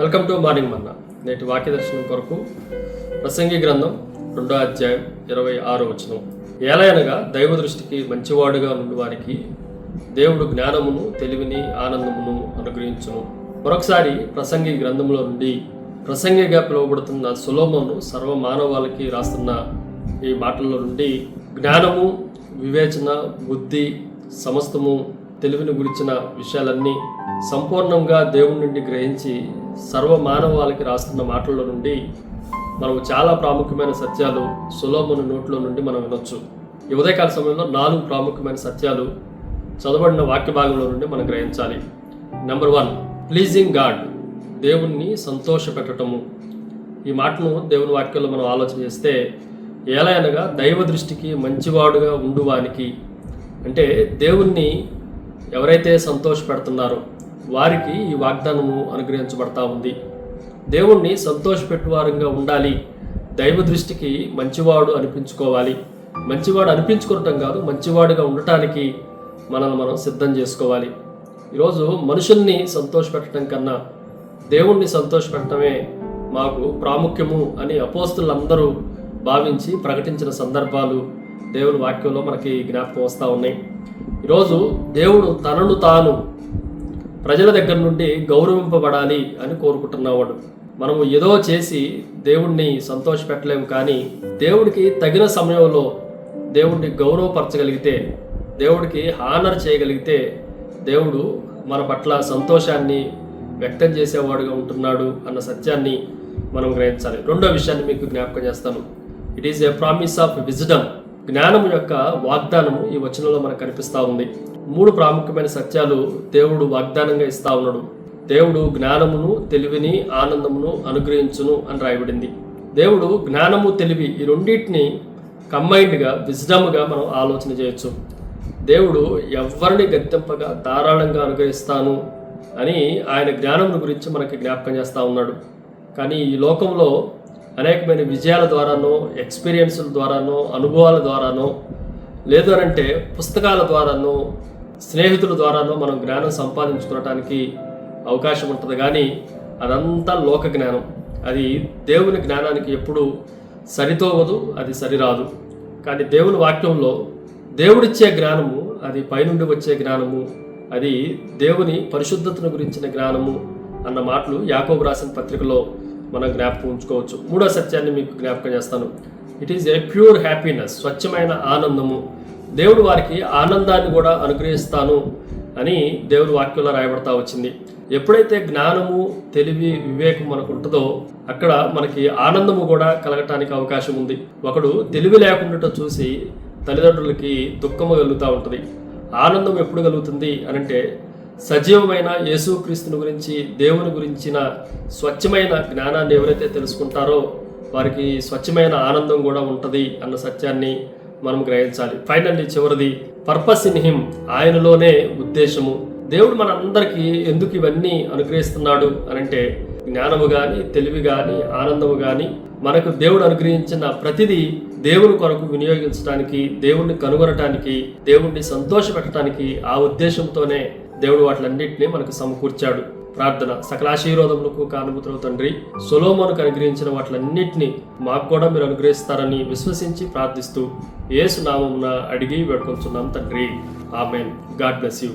Welcome to morning మన్నా. నేటి వాక్య దర్శనం కొరకు ప్రసంగి గ్రంథం 2వ అధ్యాయం 26వ వచనం. ఏలయనగా దైవ దృష్టికి మంచివాడుగా నుండి వారికి దేవుడు జ్ఞానమును, తెలివిని, ఆనందమును అనుగ్రహించును. మరొకసారి ప్రసంగి గ్రంథంలో నుండి ప్రసంగిగా పిలువబడుతున్న సొలొమోను సర్వ మానవాళికి రాస్తున్న ఈ మాటల్లో నుండి జ్ఞానము, వివేచన, బుద్ధి, సమస్తము, తెలివిని గురించిన విషయాలన్నీ సంపూర్ణంగా దేవుని నుండి గ్రహించి సర్వ మానవాళికి రాస్తున్న మాటల్లో నుండి మనం చాలా ప్రాముఖ్యమైన సత్యాలు సొలొమోను నోట్లో నుండి మనం వినొచ్చు. ఈ ఉదయకాల సమయంలో 4 ప్రాముఖ్యమైన సత్యాలు చదవబడిన వాక్య భాగంలో నుండి మనం గ్రహించాలి. నెంబర్ 1, ప్లీజింగ్ గాడ్, దేవుణ్ణి సంతోషపెట్టడము. ఈ మాటను దేవుని వాక్యంలో మనం ఆలోచన చేస్తే, ఏలయనగా దైవ దృష్టికి మంచివాడుగా ఉండువానికి, అంటే దేవుణ్ణి ఎవరైతే సంతోషపెడుతున్నారో వారికి ఈ వాగ్దానము అనుగ్రహించబడతా ఉంది. దేవుణ్ణి సంతోషపెట్టువారంగా ఉండాలి, దైవ దృష్టికి మంచివాడు అనిపించుకోవాలి. మంచివాడు అనిపించుకోవటం కాదు, మంచివాడుగా ఉండటానికి మనల్ని మనం సిద్ధం చేసుకోవాలి. ఈరోజు మనుషుల్ని సంతోషపెట్టడం కన్నా దేవుణ్ణి సంతోషపెట్టడమే మాకు ప్రాముఖ్యము అని అపోస్తులందరూ భావించి ప్రకటించిన సందర్భాలు దేవుని వాక్యంలో మనకి జ్ఞాపకం వస్తూ ఉన్నాయి. ఈరోజు దేవుడు తనను తాను ప్రజల దగ్గర నుండి గౌరవింపబడాలి అని కోరుకుంటున్నవాడు. మనము ఏదో చేసి దేవుణ్ణి సంతోషపెట్టలేము, కానీ దేవుడికి తగిన సమయంలో దేవుడిని గౌరవపరచగలిగితే, దేవుడికి హానర్ చేయగలిగితే దేవుడు మన పట్ల సంతోషాన్ని వ్యక్తం చేసేవాడుగా ఉంటున్నాడు అన్న సత్యాన్ని మనం గ్రహించాలి. రెండో విషయాన్ని మీకు జ్ఞాపకం చేస్తాను. It is a promise of wisdom. జ్ఞానం యొక్క వాగ్దానము ఈ వచనంలో మనకు కనిపిస్తూ ఉంది. 3 ప్రాముఖ్యమైన సత్యాలు దేవుడు వాగ్దానంగా ఇస్తా ఉన్నాడు. దేవుడు జ్ఞానమును, తెలివిని, ఆనందమును అనుగ్రహించును అని రాయబడింది. దేవుడు జ్ఞానము, తెలివి ఈ రెండింటిని కంబైన్డ్గా, విజ్డమ్గా మనం ఆలోచన చేయొచ్చు. దేవుడు ఎవరిని గద్దెంపగా ధారాళంగా అనుగ్రహిస్తాను అని ఆయన జ్ఞానమును గురించి మనకి జ్ఞాపకం చేస్తూ ఉన్నాడు. కానీ ఈ లోకంలో అనేకమైన విజయాల ద్వారానో, ఎక్స్పీరియన్స్ల ద్వారానో, అనుభవాల ద్వారానో, లేదు అనంటే పుస్తకాల ద్వారానో, స్నేహితుల ద్వారానో మనం జ్ఞానం సంపాదించుకోవటానికి అవకాశం ఉంటుంది. కానీ అదంతా లోక జ్ఞానం. అది దేవుని జ్ఞానానికి ఎప్పుడు సరితోవదు, అది సరిరాదు. కానీ దేవుని వాక్యంలో దేవుడిచ్చే జ్ఞానము అది పైనుండి వచ్చే జ్ఞానము, అది దేవుని పరిశుద్ధతను గురించిన జ్ఞానము అన్న మాటలు యాకోబు రాసిన పత్రికలో మనం జ్ఞాపకం ఉంచుకోవచ్చు. 3వ సత్యాన్ని మీకు జ్ఞాపకం చేస్తాను. It is a pure happiness, స్వచ్ఛమైన ఆనందము. దేవుడు వారికి ఆనందాన్ని కూడా అనుగ్రహిస్తాను అని దేవుని వాక్యంలో రాయబడతా వచ్చింది. ఎప్పుడైతే జ్ఞానము, తెలివి, వివేకం మనకు ఉంటుందో అక్కడ మనకి ఆనందము కూడా కలగటానికి అవకాశం ఉంది. ఒకడు తెలివి లేకుండా చూసి తల్లిదండ్రులకి దుఃఖము కలుగుతూ ఉంటుంది. ఆనందం ఎప్పుడు కలుగుతుంది అనంటే సజీవమైన యేసుక్రీస్తుని గురించి, దేవుని గురించిన స్వచ్ఛమైన జ్ఞానాన్ని ఎవరైతే తెలుసుకుంటారో వారికి స్వచ్ఛమైన ఆనందం కూడా ఉంటుంది అన్న సత్యాన్ని మనం గ్రహించాలి. ఫైనల్లీ చివరిది, పర్పస్ ఇన్ హిమ్, ఆయనలోనే ఉద్దేశము. దేవుడు మన అందరికీ ఎందుకు ఇవన్నీ అనుగ్రహిస్తున్నాడు అనంటే జ్ఞానము కానీ, తెలివి కానీ, ఆనందము కానీ మనకు దేవుడు అనుగ్రహించిన ప్రతిదీ దేవుని కొరకు వినియోగించడానికి, దేవుణ్ణి కనుగొనటానికి, దేవుణ్ణి సంతోషపెట్టడానికి, ఆ ఉద్దేశంతోనే దేవుడు వాటిలన్నింటినీ మనకు సమకూర్చాడు. ప్రార్థన. సకల ఆశీర్వాదములకు కారణభూతుడవు తండ్రి, సొలొమోనుకు అనుగ్రహించిన వాటిలన్నింటినీ మాకు కూడా మీరు అనుగ్రహిస్తారని విశ్వసించి ప్రార్థిస్తూ యేసు నామమున అడిగి వేడుకొంచున్నాం తండ్రి. ఆమేన్. God bless you.